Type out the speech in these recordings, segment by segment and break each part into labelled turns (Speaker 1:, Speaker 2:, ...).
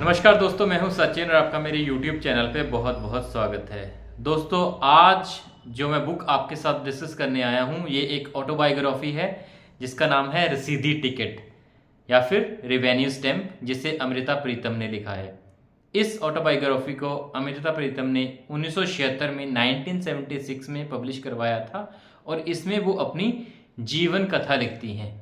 Speaker 1: नमस्कार दोस्तों, मैं हूं सचिन और आपका मेरे YouTube चैनल पे बहुत बहुत स्वागत है। दोस्तों, आज जो मैं बुक आपके साथ डिस्कस करने आया हूं ये एक ऑटोबायोग्राफी है जिसका नाम है रसीदी टिकट या फिर रेवेन्यू स्टैम्प, जिसे अमृता प्रीतम ने लिखा है। इस ऑटोबायोग्राफी को अमृता प्रीतम ने 1976 में 1976 में पब्लिश करवाया था और इसमें वो अपनी जीवन कथा लिखती हैं।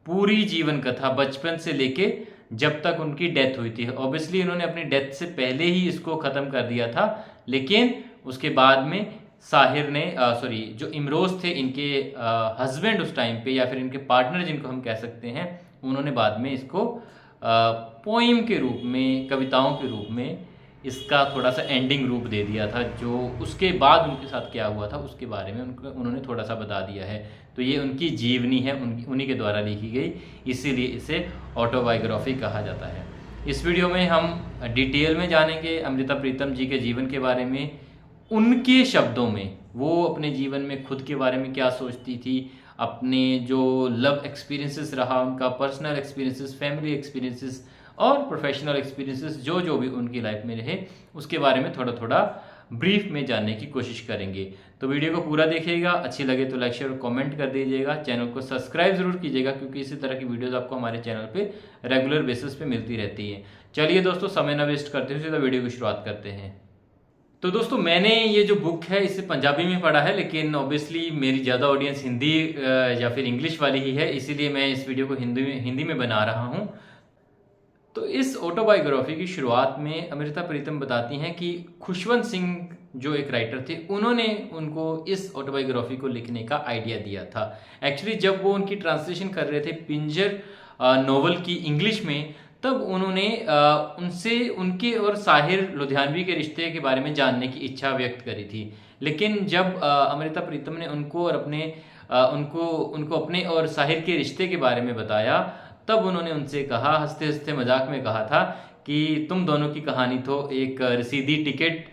Speaker 1: पूरी जीवन कथा बचपन से लेके जब तक उनकी डेथ हुई थी। ऑब्वियसली इन्होंने अपनी डेथ से पहले ही इसको ख़त्म कर दिया था, लेकिन उसके बाद में साहिर ने जो इमरोज थे इनके हस्बैंड उस टाइम पे, या फिर इनके पार्टनर जिनको हम कह सकते हैं, उन्होंने बाद में इसको पोइम के रूप में, कविताओं के रूप में इसका थोड़ा सा एंडिंग रूप दे दिया था। जो उसके बाद उनके साथ क्या हुआ था उसके बारे में उन्होंने थोड़ा सा बता दिया है। तो ये उनकी जीवनी है, उन्हीं के द्वारा लिखी गई, इसीलिए इसे ऑटोबायोग्राफी कहा जाता है। इस वीडियो में हम डिटेल में जानेंगे अमृता प्रीतम जी के जीवन के बारे में, उनके शब्दों में वो अपने जीवन में खुद के बारे में क्या सोचती थी, अपने जो लव एक्सपीरियंसेस रहा, उनका पर्सनल एक्सपीरियंसेस, फैमिली एक्सपीरियंसेस और प्रोफेशनल एक्सपीरियंसेस जो भी उनकी लाइफ में रहे, उसके बारे में थोड़ा थोड़ा ब्रीफ में जानने की कोशिश करेंगे। तो वीडियो को पूरा देखिएगा, अच्छी लगे तो लाइक शेयर और कमेंट कर दीजिएगा। चैनल को सब्सक्राइब जरूर कीजिएगा क्योंकि इसी तरह की वीडियोस आपको हमारे चैनल पे रेगुलर बेसिस पे मिलती रहती है। चलिए दोस्तों, समय ना वेस्ट करते हुए सीधा वीडियो की शुरुआत करते हैं। तो दोस्तों, मैंने ये जो बुक है इसे पंजाबी में पढ़ा है, लेकिन ऑब्वियसली मेरी ज़्यादा ऑडियंस हिंदी या फिर इंग्लिश वाली ही है, इसीलिए मैं इस वीडियो को हिंदी में बना रहा हूँ। तो इस ऑटोबायोग्राफी की शुरुआत में अमृता प्रीतम बताती हैं कि खुशवंत सिंह जो एक राइटर थे, उन्होंने उनको इस ऑटोबायोग्राफी को लिखने का आइडिया दिया था। एक्चुअली जब वो उनकी ट्रांसलेशन कर रहे थे पिंजर नोवेल की इंग्लिश में, तब उन्होंने उनसे उनके और साहिर लुधियानवी के रिश्ते के बारे में जानने की इच्छा व्यक्त करी थी। लेकिन जब अमृता प्रीतम ने उनको और उनको अपने और साहिर के रिश्ते के बारे में बताया, तब उन्होंने उनसे कहा, हंसते हंसते मजाक में कहा था कि तुम दोनों की कहानी तो एक रसीदी टिकट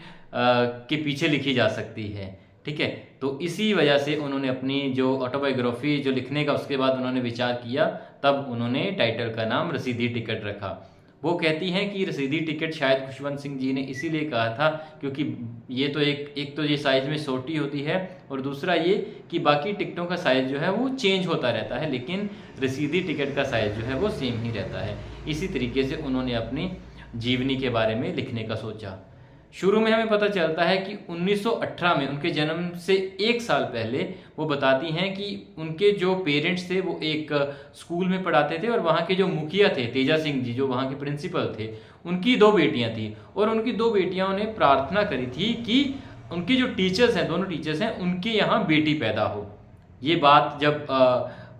Speaker 1: के पीछे लिखी जा सकती है। ठीक है, तो इसी वजह से उन्होंने अपनी जो ऑटोबायोग्राफी जो लिखने का उसके बाद उन्होंने विचार किया, तब उन्होंने टाइटल का नाम रसीदी टिकट रखा। वो कहती हैं कि रसीदी टिकट शायद खुशवंत सिंह जी ने इसीलिए कहा था क्योंकि ये तो एक तो ये साइज में छोटी होती है, और दूसरा ये कि बाकी टिकटों का साइज जो है वो चेंज होता रहता है, लेकिन रसीदी टिकट का साइज जो है वो सेम ही रहता है। इसी तरीके से उन्होंने अपनी जीवनी के बारे में लिखने का सोचा। शुरू में हमें पता चलता है कि 1918 में, उनके जन्म से 1 साल पहले, वो बताती हैं कि उनके जो पेरेंट्स थे वो एक स्कूल में पढ़ाते थे, और वहाँ के जो मुखिया थे तेजा सिंह जी, जो वहाँ के प्रिंसिपल थे, उनकी 2 बेटियाँ थी, और उनकी 2 बेटियों ने प्रार्थना करी थी कि उनके जो टीचर्स हैं, दोनों टीचर्स हैं, उनके यहाँ बेटी पैदा हो। ये बात जब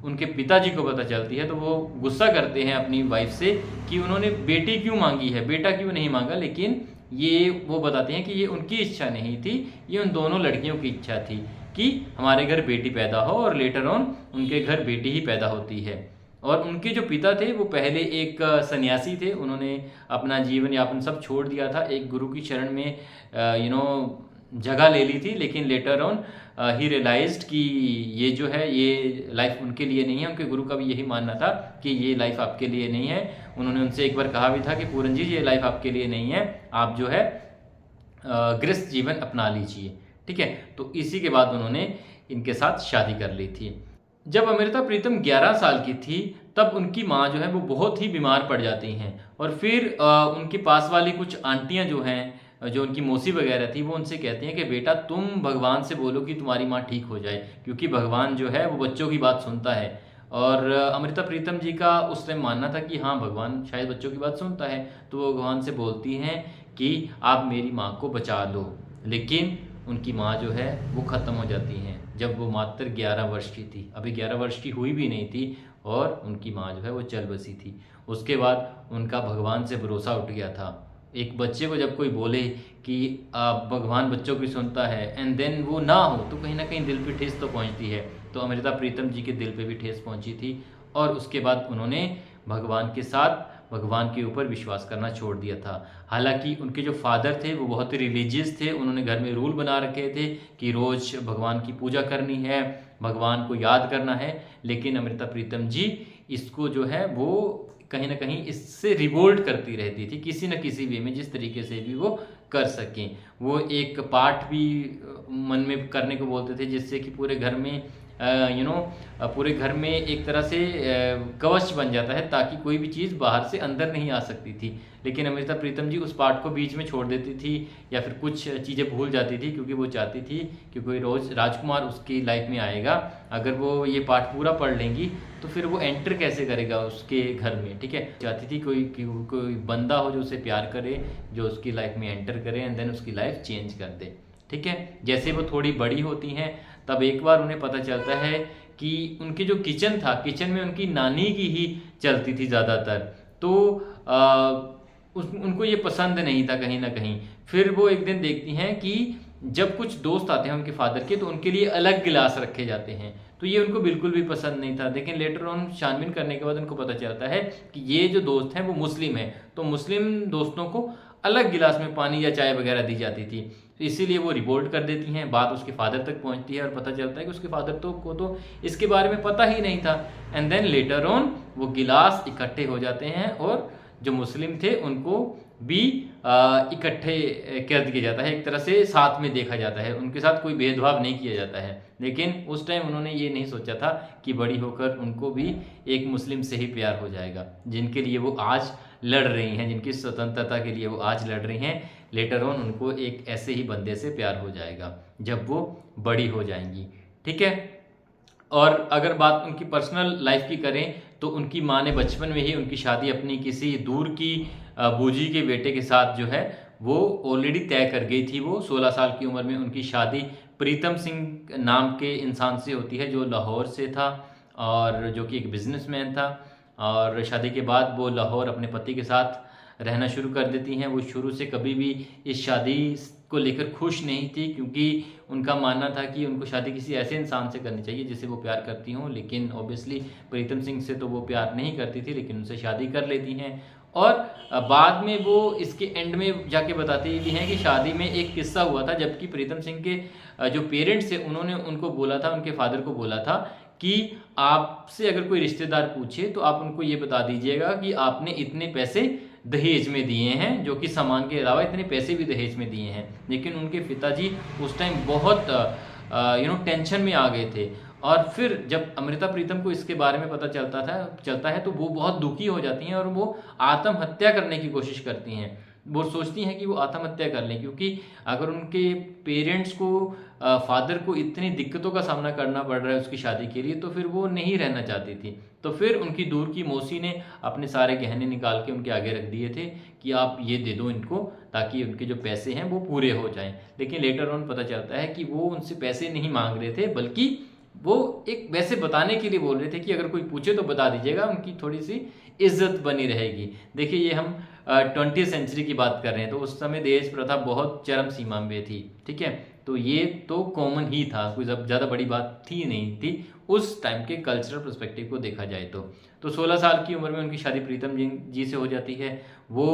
Speaker 1: उनके पिताजी को पता चलती है तो वो गुस्सा करते हैं अपनी वाइफ से कि उन्होंने बेटी क्यों मांगी है, बेटा क्यों नहीं मांगा। लेकिन ये वो बताते हैं कि ये उनकी इच्छा नहीं थी, ये उन दोनों लड़कियों की इच्छा थी कि हमारे घर बेटी पैदा हो, और लेटर ऑन उनके घर बेटी ही पैदा होती है। और उनके जो पिता थे वो पहले एक सन्यासी थे, उन्होंने अपना जीवन यापन सब छोड़ दिया था, एक गुरु की शरण में जगह ले ली थी, लेकिन लेटर ऑन ही रियलाइज्ड कि ये जो है ये लाइफ उनके लिए नहीं है। उनके गुरु का भी यही मानना था कि ये लाइफ आपके लिए नहीं है। उन्होंने उनसे एक बार कहा भी था कि पूरन जी, ये लाइफ आपके लिए नहीं है, आप जो है गृहस्थ जीवन अपना लीजिए। ठीक है, तो इसी के बाद उन्होंने इनके साथ शादी कर ली थी। जब अमृता प्रीतम 11 साल की थी, तब उनकी माँ जो है वो बहुत ही बीमार पड़ जाती हैं, और फिर उनके पास वाली कुछ आंटियाँ जो हैं, जो उनकी मौसी वगैरह थी, वो उनसे कहती हैं कि बेटा तुम भगवान से बोलो कि तुम्हारी माँ ठीक हो जाए, क्योंकि भगवान जो है वो बच्चों की बात सुनता है। और अमृता प्रीतम जी का उस टाइम मानना था कि हाँ, भगवान शायद बच्चों की बात सुनता है, तो वो भगवान से बोलती हैं कि आप मेरी माँ को बचा लो। लेकिन उनकी माँ जो है वो ख़त्म हो जाती हैं जब वो मात्र 11 वर्ष की थी, अभी 11 वर्ष की हुई भी नहीं थी, और उनकी माँ जो है वो चल बसी थी। उसके बाद उनका भगवान से भरोसा उठ गया था। एक बच्चे को जब कोई बोले कि भगवान बच्चों की सुनता है, एंड देन वो ना हो, तो कहीं ना कहीं दिल पे ठेस तो पहुंचती है। तो अमृता प्रीतम जी के दिल पे भी ठेस पहुंची थी, और उसके बाद उन्होंने भगवान के साथ, भगवान के ऊपर विश्वास करना छोड़ दिया था। हालांकि उनके जो फादर थे वो बहुत ही रिलीजियस थे, उन्होंने घर में रूल बना रखे थे कि रोज़ भगवान की पूजा करनी है, भगवान को याद करना है। लेकिन अमृता प्रीतम जी इसको जो है वो कहीं ना कहीं इससे रिवोल्ट करती रहती थी किसी न किसी वे में, जिस तरीके से भी वो कर सकें। वो एक पाठ भी मन में करने को बोलते थे, जिससे कि पूरे घर में पूरे घर में एक तरह से कवच बन जाता है, ताकि कोई भी चीज़ बाहर से अंदर नहीं आ सकती थी। लेकिन अमृता प्रीतम जी उस पार्ट को बीच में छोड़ देती थी या फिर कुछ चीज़ें भूल जाती थी, क्योंकि वो चाहती थी कि कोई रोज राजकुमार उसकी लाइफ में आएगा। अगर वो ये पार्ट पूरा पढ़ लेंगी तो फिर वो एंटर कैसे करेगा उसके घर में, ठीक है। चाहती थी कोई बंदा हो जो उसे प्यार करे, जो उसकी लाइफ में एंटर करे एंड देन उसकी लाइफ चेंज कर दे, ठीक है। जैसे वो थोड़ी बड़ी होती हैं तब एक बार उन्हें पता चलता है कि उनके जो किचन था, किचन में उनकी नानी की ही चलती थी ज़्यादातर, तो उनको ये पसंद नहीं था कहीं ना कहीं। फिर वो एक दिन देखती हैं कि जब कुछ दोस्त आते हैं उनके फादर के, तो उनके लिए अलग गिलास रखे जाते हैं, तो ये उनको बिल्कुल भी पसंद नहीं था। लेकिन लेटर ऑन छानबीन करने के बाद उनको पता चलता है कि ये जो दोस्त हैं वो मुस्लिम है, तो मुस्लिम दोस्तों को अलग गिलास में पानी या चाय वगैरह दी जाती थी, तो इसीलिए वो रिवोल्ट कर देती हैं। बात उसके फादर तक पहुंचती है और पता चलता है कि उसके फादर को तो इसके बारे में पता ही नहीं था। एंड देन लेटर ऑन वो गिलास इकट्ठे हो जाते हैं और जो मुस्लिम थे उनको भी इकट्ठे कर दिया जाता है, एक तरह से साथ में देखा जाता है, उनके साथ कोई भेदभाव नहीं किया जाता है। लेकिन उस टाइम उन्होंने ये नहीं सोचा था कि बड़ी होकर उनको भी एक मुस्लिम से ही प्यार हो जाएगा, जिनके लिए वो आज लड़ रही हैं, जिनकी स्वतंत्रता के लिए वो आज लड़ रही हैं। लेटर ऑन उनको एक ऐसे ही बंदे से प्यार हो जाएगा जब वो बड़ी हो जाएंगी, ठीक है। और अगर बात उनकी पर्सनल लाइफ की करें तो उनकी माँ ने बचपन में ही उनकी शादी अपनी किसी दूर की बूजी के बेटे के साथ जो है वो ऑलरेडी तय कर गई थी। वो 16 साल की उम्र में उनकी शादी प्रीतम सिंह नाम के इंसान से होती है, जो लाहौर से था और जो कि एक बिजनेसमैन था। और शादी के बाद वो लाहौर अपने पति के साथ रहना शुरू कर देती हैं। वो शुरू से कभी भी इस शादी को लेकर खुश नहीं थी, क्योंकि उनका मानना था कि उनको शादी किसी ऐसे इंसान से करनी चाहिए जिससे वो प्यार करती हों। लेकिन ऑब्वियसली प्रीतम सिंह से तो वो प्यार नहीं करती थी, लेकिन उनसे शादी कर लेती हैं। और बाद में वो इसके एंड में जाके बताती भी हैं कि शादी में एक किस्सा हुआ था, जबकि प्रीतम सिंह के जो पेरेंट्स थे उन्होंने उनको बोला था, उनके फादर को बोला था कि आपसे अगर कोई रिश्तेदार पूछे तो आप उनको ये बता दीजिएगा कि आपने इतने पैसे दहेज में दिए हैं, जो कि सामान के अलावा इतने पैसे भी दहेज में दिए हैं। लेकिन उनके पिताजी उस टाइम बहुत टेंशन में आ गए थे। और फिर जब अमृता प्रीतम को इसके बारे में पता चलता है तो वो बहुत दुखी हो जाती हैं और वो आत्महत्या करने की कोशिश करती हैं। वो सोचती हैं कि वो आत्महत्या कर लें, क्योंकि अगर उनके पेरेंट्स को फादर को इतनी दिक्कतों का सामना करना पड़ रहा है उसकी शादी के लिए, तो फिर वो नहीं रहना चाहती थी। तो फिर उनकी दूर की मौसी ने अपने सारे गहने निकाल के उनके आगे रख दिए थे कि आप ये दे दो इनको, ताकि उनके जो पैसे हैं वो पूरे हो जाएं। लेकिन लेटर ऑन पता चलता है कि वो उनसे पैसे नहीं मांग रहे थे, बल्कि वो एक वैसे बताने के लिए बोल रहे थे कि अगर कोई पूछे तो बता दीजिएगा, उनकी थोड़ी सी इज्जत बनी रहेगी। देखिए ये हम 20वीं सेंचुरी की बात कर रहे हैं, तो उस समय दहेज प्रथा बहुत चरम सीमा में थी, ठीक है। तो ये तो कॉमन ही था, कोई ज़्यादा बड़ी बात थी नहीं थी उस टाइम के कल्चरल पर्सपेक्टिव को देखा जाए तो 16 साल की उम्र में उनकी शादी प्रीतम जी से हो जाती है। वो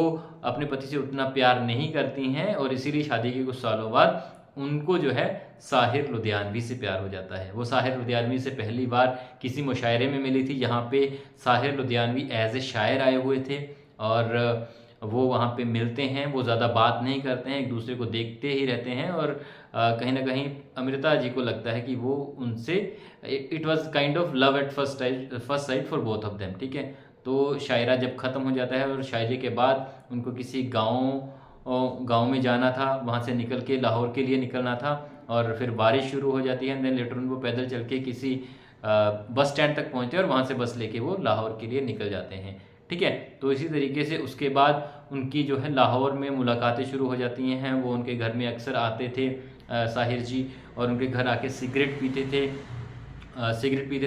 Speaker 1: अपने पति से उतना प्यार नहीं करती हैं और इसीलिए शादी के कुछ सालों बाद उनको जो है साहिर लुधियानवी से प्यार हो जाता है। वो साहिर लुधियानवी से पहली बार किसी मुशायरे में मिली थी, जहाँ पे साहिर लुधियानवी एज ए शायर आए हुए थे और वो वहाँ पे मिलते हैं। वो ज़्यादा बात नहीं करते हैं, एक दूसरे को देखते ही रहते हैं और कहीं ना कहीं अमृता जी को लगता है कि वो उनसे it was kind of love at first sight for both of them, ठीक है। तो शायरा जब ख़त्म हो जाता है और शायरी के बाद उनको किसी गांव में जाना था, वहाँ से निकल के लाहौर के लिए निकलना था और फिर बारिश शुरू हो जाती है। देन लेटर वो पैदल चल के किसी बस स्टैंड तक पहुँचते हैं और वहाँ से बस लेके वो लाहौर के लिए निकल जाते हैं, ठीक है। तो इसी तरीके से उसके बाद उनकी जो है लाहौर में मुलाकातें शुरू हो जाती हैं। वो उनके घर में अक्सर आते थे साहिर जी, और उनके घर आके सिगरेट पीते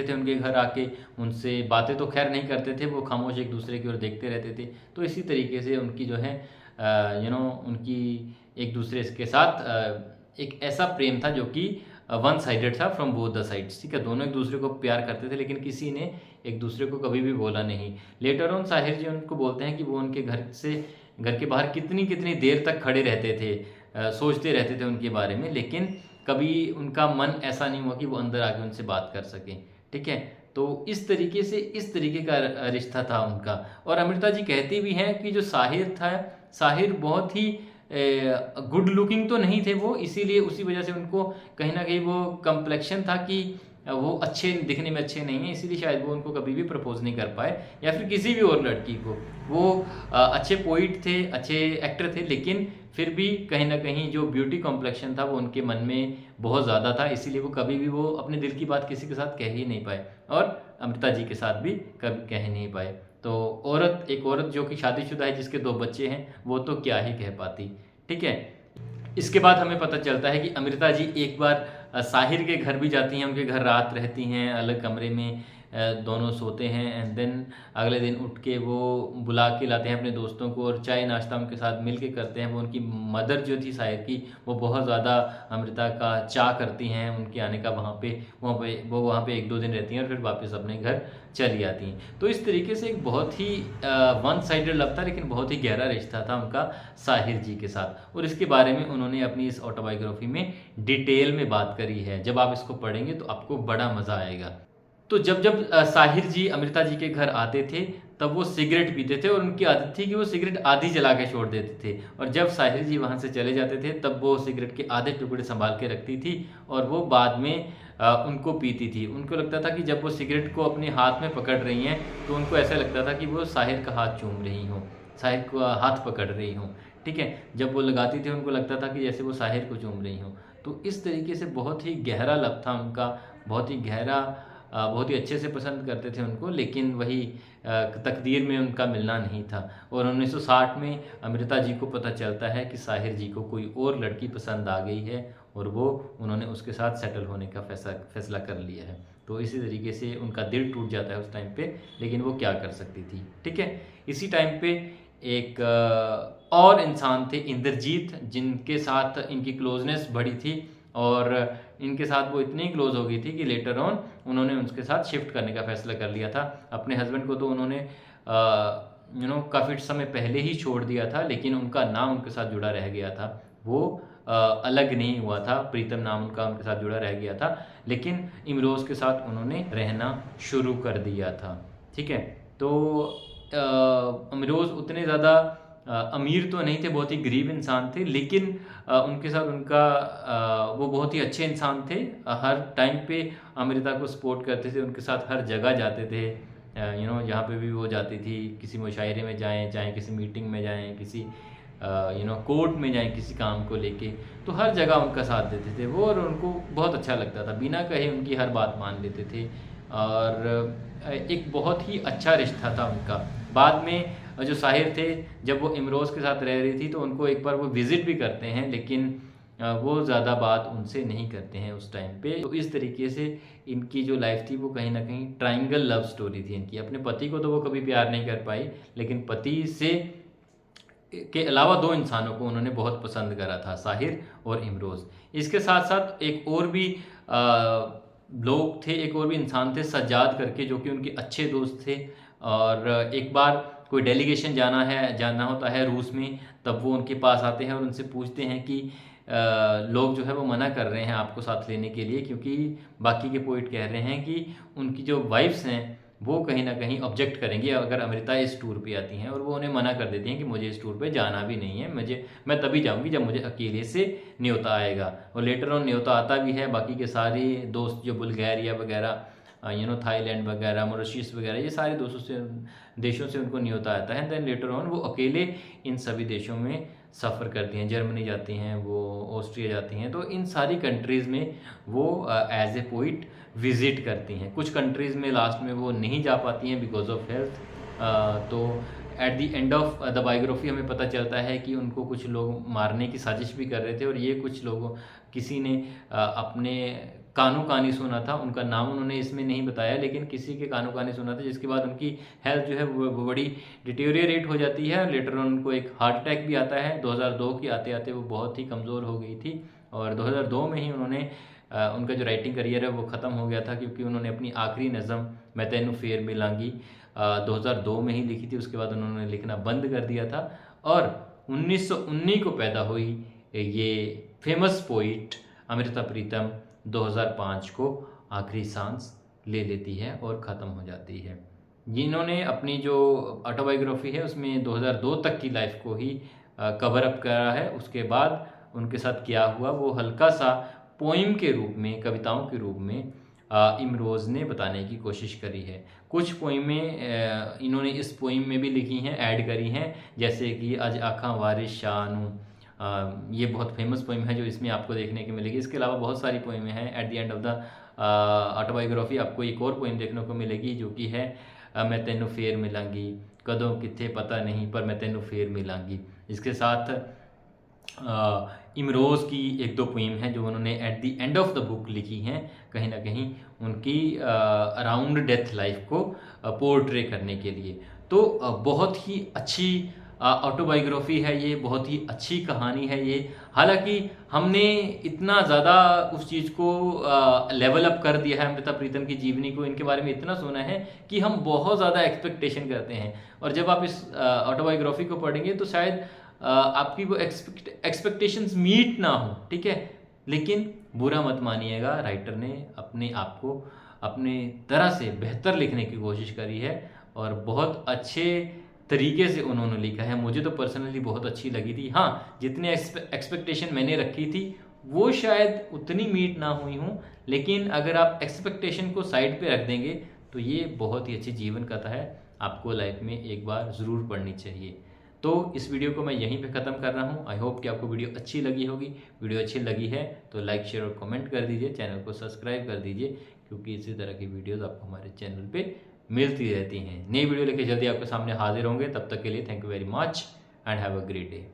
Speaker 1: थे उनके घर आके। उनसे बातें तो खैर नहीं करते थे, वो खामोश एक दूसरे की ओर देखते रहते थे। तो इसी तरीके से उनकी जो है उनकी एक दूसरे के साथ एक ऐसा प्रेम था जो कि वन साइडेड था फ्रॉम बोथ द साइड्स, ठीक है। दोनों एक दूसरे को प्यार करते थे, लेकिन किसी ने एक दूसरे को कभी भी बोला नहीं। लेटर ऑन साहिर जी उनको बोलते हैं कि वो उनके घर के बाहर कितनी देर तक खड़े रहते थे, सोचते रहते थे उनके बारे में, लेकिन कभी उनका मन ऐसा नहीं हुआ कि वो अंदर आके उनसे बात कर सकें, ठीक है। तो इस तरीके का रिश्ता था उनका। और अमृता जी कहती भी हैं कि जो साहिर था, साहिर बहुत ही गुड लुकिंग तो नहीं थे वो, इसीलिए उसी वजह से उनको कहीं ना कहीं वो कम्प्लेक्शन था कि वो अच्छे दिखने में अच्छे नहीं हैं, इसीलिए शायद वो उनको कभी भी प्रपोज नहीं कर पाए, या फिर किसी भी और लड़की को। वो अच्छे पोइट थे, अच्छे एक्टर थे, लेकिन फिर भी कहीं ना कहीं जो ब्यूटी कॉम्प्लेक्शन था वो उनके मन में बहुत ज़्यादा था, इसीलिए वो कभी भी वो अपने दिल की बात किसी के साथ कह ही नहीं पाए, और अमृता जी के साथ भी कभी कह नहीं पाए। तो एक औरत जो कि शादीशुदा है, जिसके 2 बच्चे हैं, वो तो क्या ही कह पाती। ठीक है, इसके बाद हमें पता चलता है कि अमृता जी एक बार साहिर के घर भी जाती हैं, उनके घर रात रहती हैं, अलग कमरे में दोनों सोते हैं। एंड देन अगले दिन उठ के वो बुला के लाते हैं अपने दोस्तों को, और चाय नाश्ता उनके साथ मिल के करते हैं। वो उनकी मदर जो थी साहिर की, वो बहुत ज़्यादा अमृता का चाह करती हैं उनके आने का। वहाँ पे वो वहाँ पे 1-2 दिन रहती हैं और फिर वापस अपने घर चली आती हैं। तो इस तरीके से एक बहुत ही वन साइडेड लव था, लेकिन बहुत ही गहरा रिश्ता था उनका साहिर जी के साथ। और इसके बारे में उन्होंने अपनी इस ऑटोबायोग्राफी में डिटेल में बात करी है। जब आप इसको पढ़ेंगे तो आपको बड़ा मज़ा आएगा। तो जब जब साहिर जी अमृता जी के घर आते थे, तब वो सिगरेट पीते थे, और उनकी आदत थी कि वो सिगरेट आधी जला के छोड़ देते थे। और जब साहिर जी वहाँ से चले जाते थे, तब वो सिगरेट के आधे टुकड़े संभाल के रखती थी, और वो बाद में उनको पीती थी। उनको लगता था कि जब वो सिगरेट को अपने हाथ में पकड़ रही हैं, तो उनको ऐसा लगता था कि वो साहिर का हाथ चूम रही हों, साहिर का हाथ पकड़ रही हों। ठीक है, जब वो लगाती थी, उनको लगता था कि जैसे वो साहिर को चूम रही हों। तो इस तरीके से बहुत ही गहरा लव था उनका, बहुत ही गहरा, बहुत ही अच्छे से पसंद करते थे उनको, लेकिन वही तकदीर में उनका मिलना नहीं था। और 1960 में अमृता जी को पता चलता है कि साहिर जी को कोई और लड़की पसंद आ गई है, और वो उन्होंने उसके साथ सेटल होने का फैसला कर लिया है। तो इसी तरीके से उनका दिल टूट जाता है उस टाइम पे, लेकिन वो क्या कर सकती थी। ठीक है, इसी टाइम पे एक और इंसान थे, इंद्रजीत, जिनके साथ इनकी क्लोजनेस बढ़ी थी, और इनके साथ वो इतनी क्लोज हो गई थी कि लेटर ऑन उन्होंने उनके साथ शिफ्ट करने का फैसला कर लिया था। अपने हस्बैंड को तो उन्होंने काफ़ी समय पहले ही छोड़ दिया था, लेकिन उनका नाम उनके साथ जुड़ा रह गया था। वो अलग नहीं हुआ था, प्रीतम नाम उनका उनके साथ जुड़ा रह गया था, लेकिन इमरोज़ के साथ उन्होंने रहना शुरू कर दिया था। ठीक है, तो इमरोज़ उतने ज़्यादा अमीर तो नहीं थे, बहुत ही गरीब इंसान थे, लेकिन उनके साथ वो बहुत ही अच्छे इंसान थे। हर टाइम पे अमृता को सपोर्ट करते थे, उनके साथ हर जगह जाते थे। जहाँ पे भी वो जाती थी, किसी मुशायरे में जाएं, चाहे किसी मीटिंग में जाएं, किसी कोर्ट में जाएं किसी काम को लेके, तो हर जगह उनका साथ देते थे वो, और उनको बहुत अच्छा लगता था, बिना कहे उनकी हर बात मान लेते थे। और एक बहुत ही अच्छा रिश्ता था उनका। बाद में जो साहिर थे, जब वो इमरोज़ के साथ रह रही थी, तो उनको एक बार वो विज़िट भी करते हैं, लेकिन वो ज़्यादा बात उनसे नहीं करते हैं उस टाइम पे। तो इस तरीके से इनकी जो लाइफ थी वो कहीं ना कहीं ट्रायंगल लव स्टोरी थी इनकी। अपने पति को तो वो कभी प्यार नहीं कर पाई, लेकिन पति से के अलावा 2 इंसानों को उन्होंने बहुत पसंद करा था, साहिर और इमरोज़। इसके साथ साथ एक और भी लोग थे, एक और भी इंसान थे, सज्जाद करके, जो कि उनके अच्छे दोस्त थे। और एक बार कोई डेलीगेशन जाना होता है रूस में, तब वो उनके पास आते हैं और उनसे पूछते हैं कि लोग जो है वो मना कर रहे हैं आपको साथ लेने के लिए, क्योंकि बाकी के पोइट कह रहे हैं कि उनकी जो वाइफ्स हैं वो कहीं ना कहीं ऑब्जेक्ट करेंगी अगर अमृता इस टूर पे आती हैं, और वो उन्हें मना कर देती हैं कि मुझे इस टूर पे जाना भी नहीं है, मैं तभी जाऊंगी जब मुझे अकेले से न्योता आएगा। और लेटर ऑन न्योता आता भी है, बाकी के सारे दोस्त जो बुल्गारिया वगैरह, थाईलैंड वगैरह, मॉरिशस वगैरह, ये सारे देशों से उनको न्योता आता है। देन लेटर ऑन वो अकेले इन सभी देशों में सफ़र करती हैं, जर्मनी जाती हैं, वो ऑस्ट्रिया जाती हैं। तो इन सारी कंट्रीज़ में वो एज ए पोइट विज़िट करती हैं। कुछ कंट्रीज़ में लास्ट में वो नहीं जा पाती हैं बिकॉज ऑफ हेल्थ। तो at the end of the biography हमें पता चलता है कि उनको कुछ लोग मारने की साजिश भी कर रहे थे, और ये कुछ लोगों किसी ने अपने कानो कानी सुना था, उनका नाम उन्होंने इसमें नहीं बताया, लेकिन किसी के कानो कानी सुना था, जिसके बाद उनकी हेल्थ जो है वो बड़ी डिटेरियोरेट हो जाती है। लेटर ऑन उनको एक हार्ट अटैक भी आता है। 2002 की आते आते वो बहुत ही कमज़ोर हो गई थी, और 2002 में ही उन्होंने उनका जो राइटिंग करियर है वो ख़त्म हो गया था, क्योंकि उन्होंने अपनी आखिरी नज़म मैं तेनू फेर मिलांगी 2002 में ही लिखी थी। उसके बाद उन्होंने लिखना बंद कर दिया था, और 1919 को पैदा हुई ये फेमस पोइट अमृता प्रीतम 2005 को आखिरी सांस ले लेती है और ख़त्म हो जाती है। जिन्होंने अपनी जो ऑटोबायोग्राफी है उसमें 2002 तक की लाइफ को ही कवर अप करा है। उसके बाद उनके साथ क्या हुआ वो हल्का सा पोइम के रूप में, कविताओं के रूप में इमरोज़ ने बताने की कोशिश करी है। कुछ पोइमें इन्होंने इस पोइम में भी लिखी हैं, ऐड करी हैं, जैसे कि अज आखा वारिस शानू। ये बहुत फेमस पोइम है जो इसमें आपको देखने को मिलेगी। इसके अलावा बहुत सारी पोइमें हैं। At the end of the autobiography आपको एक और पोइम देखने को मिलेगी जो कि है मैं तेनू फेर मिलांगी, कदों किथे पता नहीं पर मैं तेनू फेर मिलांगी। इसके साथ इमरोज़ की एक दो पोइम हैं जो उन्होंने at the end of the book लिखी हैं, कहीं ना कहीं उनकी अराउंड डेथ लाइफ को पोर्ट्रे करने के लिए। तो बहुत ही अच्छी ऑटोबायोग्राफी है ये, बहुत ही अच्छी कहानी है ये। हालांकि हमने इतना ज़्यादा उस चीज़ को लेवल अप कर दिया है, अमृता प्रीतम की जीवनी को, इनके बारे में इतना सुना है कि हम बहुत ज़्यादा एक्सपेक्टेशन करते हैं। और जब आप इस ऑटोबायोग्राफी को पढ़ेंगे तो शायद आपकी वो एक्सपेक्टेशंस मीट ना हो, ठीक है। लेकिन बुरा मत मानिएगा, राइटर ने अपने आप को अपने तरह से बेहतर लिखने की कोशिश करी है और बहुत अच्छे तरीके से उन्होंने लिखा है। मुझे तो पर्सनली बहुत अच्छी लगी थी। हाँ, जितने एक्सपेक्टेशन मैंने रखी थी वो शायद उतनी मीट ना हुई हूँ, लेकिन अगर आप एक्सपेक्टेशन को साइड पे रख देंगे तो ये बहुत ही अच्छी जीवन कथा है, आपको लाइफ में एक बार ज़रूर पढ़नी चाहिए। तो इस वीडियो को मैं यहीं पे ख़त्म कर रहा हूँ। आई होप कि आपको वीडियो अच्छी लगी होगी। वीडियो अच्छी लगी है तो लाइक, शेयर और कमेंट कर दीजिए, चैनल को सब्सक्राइब कर दीजिए, क्योंकि इसी तरह की वीडियोस आपको हमारे चैनल पे मिलती रहती हैं। नई वीडियो लेके जल्दी आपके सामने हाजिर होंगे। तब तक के लिए thank you very much and have a great day.